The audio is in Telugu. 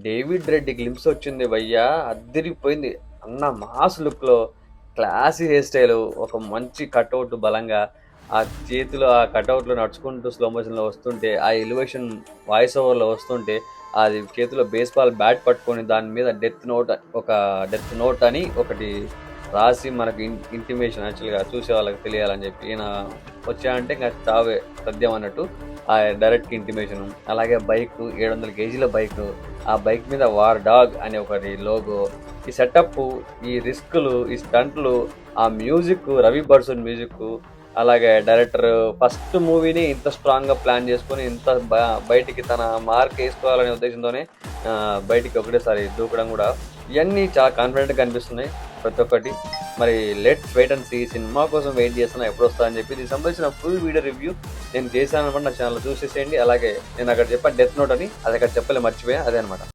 డేవిడ్ రెడ్డి గ్లింప్స్ వచ్చింది భయ్యా! అద్దిరిపోయింది. అన్న మాస్ లుక్‌లో క్లాసీ హెయిర్ స్టైలు, ఒక మంచి కటౌట్ బలంగా, ఆ చేతిలో ఆ కటౌట్‌లో నడుచుకుంటూ స్లో మోషన్‌లో వస్తుంటే, ఆ ఎలివేషన్ వాయిస్ ఓవర్‌లో వస్తుంటే, అది చేతిలో బేస్‌బాల్ బ్యాట్ పట్టుకొని దాని మీద డెత్ నోట్ అని ఒకటి రాసి మనకి ఇంటిమేషన్ యాక్చువల్‌గా చూసే వాళ్ళకి తెలియాలని చెప్పి. ఈయన వచ్చాడంటే ఇంక చావే తథ్యం అన్నట్టు ఆ డైరెక్ట్‌గా ఇంటిమేషను. అలాగే బైకు 700 కేజీల బైకు. ఆ బైక్ మీద వార్ డాగ్ అనే ఒకటి లోగో. ఈ సెటప్పు, ఈ రిస్కులు, ఈ స్టంట్లు, ఆ మ్యూజిక్కు 'రవి బర్సన్' మ్యూజిక్కు, అలాగే డైరెక్టర్ ఫస్ట్ మూవీని ఇంత స్ట్రాంగ్‌గా ప్లాన్ చేసుకొని, ఇంత బయటికి తన మార్క్ ఏసుకోవాలనే ఉద్దేశంతోనే బయటికి ఒకటేసారి దూకడం గూడా, ఇయన్నీ చాలా కాన్ఫిడెంట్‌గా కనిపిస్తున్నాయి ప్రతి ఒక్కటి. మరి let's wait and see. Cinema కోసం వెయిట్ చేస్తున్నా ఎప్పుడొస్తదా అని చెప్పి. దీనికి సంబంధించిన ఫుల్ వీడియో రివ్యూ నేను చేశాననమాట. నా ఛానెల్‌లో చూసేసేయండి. అలాగే నేను అక్కడ చెప్పాను డెత్ నోట్ అని. అది అక్కడ చెప్పలే మర్చిపోయా. అదే అనమాట.